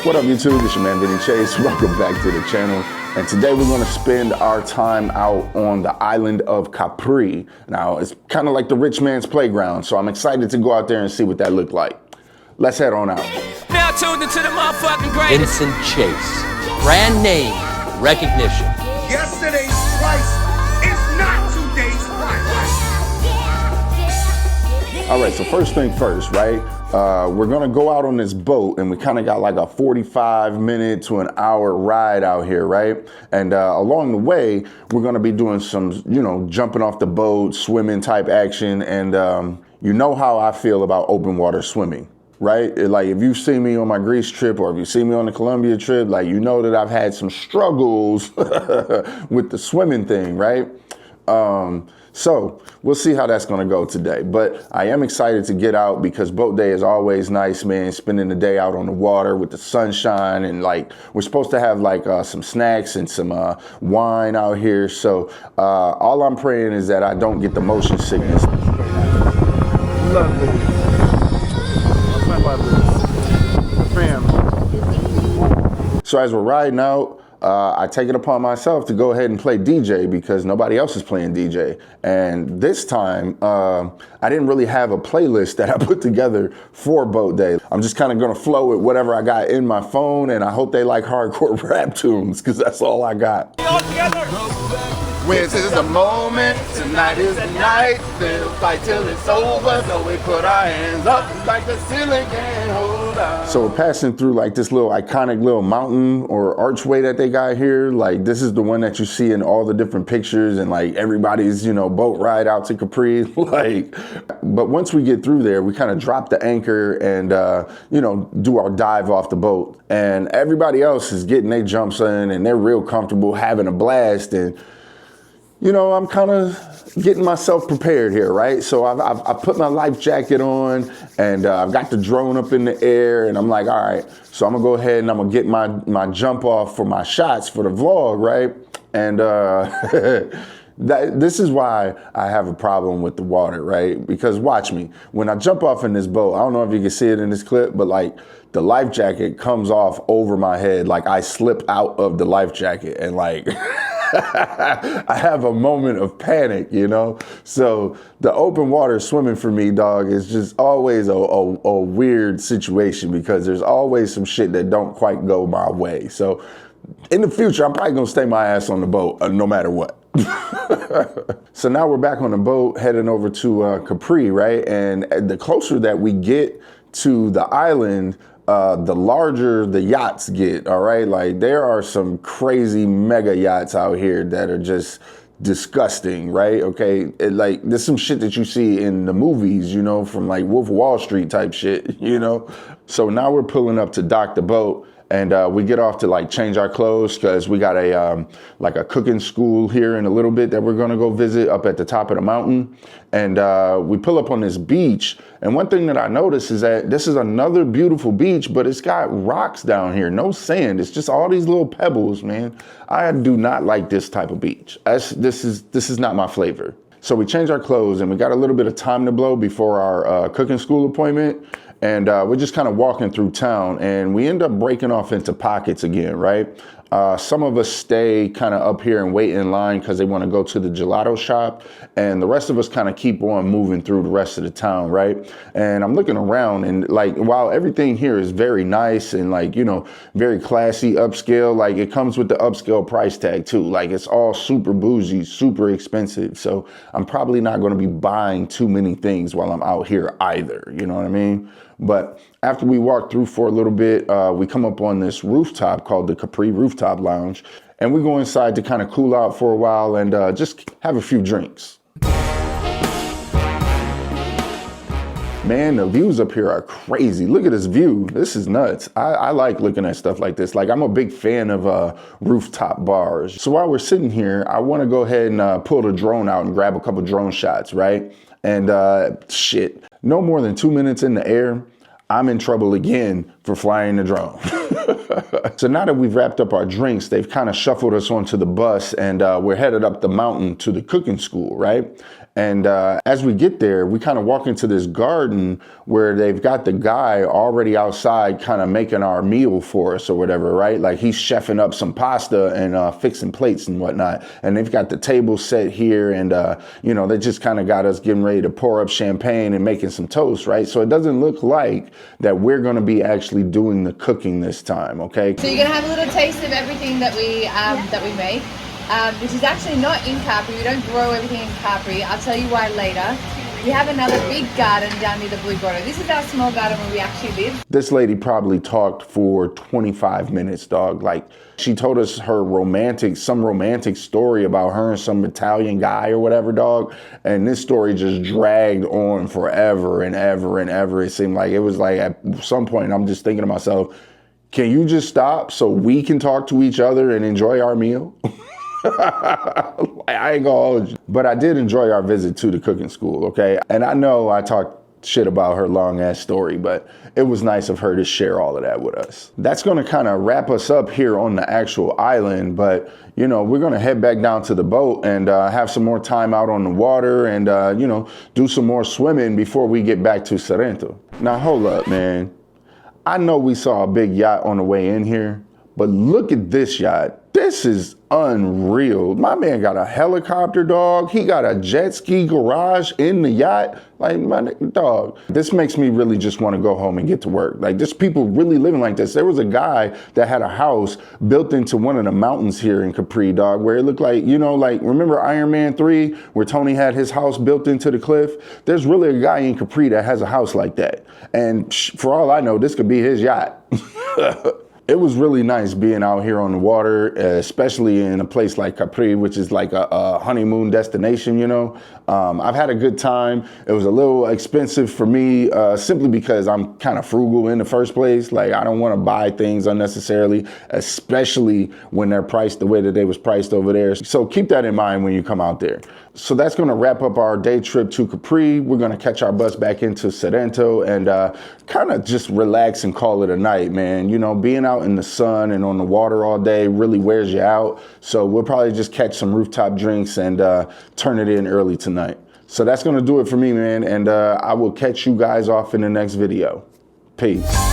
What up YouTube, it's your man Vinny Chase. Welcome back to the channel. And today we're gonna spend our time out on the island of Capri. Now it's kind of like the rich man's playground, so I'm excited to go out there and see what that looked like. Let's head on out. Now tuned into the motherfucking greatest. Vincent Chase, brand name recognition. Yesterday's price is not today's price. All right, so first thing first, right? We're gonna go out on this boat and we kind of got like a 45-minute to an hour ride out here, right? And along the way, we're gonna be doing some, jumping off the boat, swimming type action. And you know how I feel about open water swimming, right? Like if you've seen me on my Greece trip or if you've seen me on the Colombia trip, like you know that I've had some struggles with the swimming thing, right? So we'll see how that's gonna go today. But I am excited to get out because boat day is always nice, man. Spending the day out on the water with the sunshine, and like we're supposed to have like some snacks and some wine out here. So all I'm praying is that I don't get the motion sickness. Lovely. That's my lovely. Fam. So as we're riding out, I take it upon myself to go ahead and play DJ because nobody else is playing DJ. And this time, I didn't really have a playlist that I put together for boat day. I'm just kind of gonna flow with whatever I got in my phone, and I hope they like hardcore rap tunes because that's all I got. This is the moment, tonight is the night. We'll fight till it's over, so we put our hands up like the ceiling can't hold us. So we're passing through like this little iconic little mountain or archway that they got here. Like this is the one that you see in all the different pictures and like everybody's, boat ride out to Capri. But once we get through there, we kind of drop the anchor and, do our dive off the boat. And everybody else is getting their jumps in and they're real comfortable, having a blast. And I'm kind of getting myself prepared here, right? So I've put my life jacket on and I've got the drone up in the air and I'm like, all right, so I'm gonna go ahead and I'm gonna get my jump off for my shots for the vlog, right? And this is why I have a problem with the water, right? Because watch me, when I jump off in this boat, I don't know if you can see it in this clip, but like the life jacket comes off over my head. Like I slip out of the life jacket and like, I have a moment of panic, So the open water swimming for me, dog, is just always a weird situation because there's always some shit that don't quite go my way. So in the future, I'm probably gonna stay my ass on the boat no matter what. So now we're back on the boat heading over to Capri, right? And the closer that we get to the island, the larger the yachts get, all right? Like there are some crazy mega yachts out here that are just disgusting, right? Okay, like there's some shit that you see in the movies, from like Wolf of Wall Street type shit, So now we're pulling up to dock the boat. And we get off to like change our clothes because we got a cooking school here in a little bit that we're gonna go visit up at the top of the mountain. And we pull up on this beach. And one thing that I noticed is that this is another beautiful beach, but it's got rocks down here, no sand. It's just all these little pebbles, man. I do not like this type of beach. This is not my flavor. So we change our clothes and we got a little bit of time to blow before our cooking school appointment. And we're just kind of walking through town and we end up breaking off into pockets again, right? Some of us stay kind of up here and wait in line because they want to go to the gelato shop. And the rest of us kind of keep on moving through the rest of the town, right? And I'm looking around and like, while everything here is very nice and like, very classy, upscale, like it comes with the upscale price tag too. Like it's all super bougie, super expensive. So I'm probably not going to be buying too many things while I'm out here either. You know what I mean? But after we walk through for a little bit, we come up on this rooftop called the Capri Rooftop Lounge. And we go inside to kind of cool out for a while and just have a few drinks. Man, the views up here are crazy. Look at this view. This is nuts. I like looking at stuff like this. Like I'm a big fan of rooftop bars. So while we're sitting here, I want to go ahead and pull the drone out and grab a couple drone shots, right? And shit, no more than 2 minutes in the air, I'm in trouble again for flying the drone. So now that we've wrapped up our drinks, they've kind of shuffled us onto the bus and we're headed up the mountain to the cooking school, right? And as we get there, we kind of walk into this garden where they've got the guy already outside kind of making our meal for us or whatever, right? Like he's chefing up some pasta and fixing plates and whatnot. And they've got the table set here and, you know, they just kind of got us getting ready to pour up champagne and making some toast, right? So it doesn't look like that we're going to be actually doing the cooking this time, okay? So you're going to have a little taste of everything that we make. Which is actually not in Capri. We don't grow everything in Capri. I'll tell you why later. We have another big garden down near the Blue Grotto. This is our small garden where we actually live. This lady probably talked for 25 minutes, dog. Like, she told us some romantic story about her and some Italian guy or whatever, dog. And this story just dragged on forever and ever and ever. It seemed like it was like at some point I'm just thinking to myself, can you just stop so we can talk to each other and enjoy our meal? I ain't gonna hold you. But I did enjoy our visit to the cooking school, okay? And I know I talked shit about her long ass story, but it was nice of her to share all of that with us. That's gonna kind of wrap us up here on the actual island, but you know, we're gonna head back down to the boat and have some more time out on the water and you know, do some more swimming before we get back to Sorrento. Now hold up, man. I know we saw a big yacht on the way in here, but look at this yacht. This is unreal. My man got a helicopter, dog. He got a jet ski garage in the yacht. Like, my dog, this makes me really just want to go home and get to work. Like, there's people really living like this. There was a guy that had a house built into one of the mountains here in Capri, dog, where it looked like, you know, like, remember Iron Man 3, where Tony had his house built into the cliff? There's really a guy in Capri that has a house like that. And for all I know, this could be his yacht. It was really nice being out here on the water, especially in a place like Capri, which is like a honeymoon destination, you know. I've had a good time. It was a little expensive for me simply because I'm kind of frugal in the first place. Like, I don't want to buy things unnecessarily, especially when they're priced the way that they was priced over there. So keep that in mind when you come out there. So that's going to wrap up our day trip to Capri. We're going to catch our bus back into Sorrento and kind of just relax and call it a night, man. You know, being out in the sun and on the water all day really wears you out. So we'll probably just catch some rooftop drinks and turn it in early tonight. So that's going to do it for me, man. And I will catch you guys off in the next video. Peace.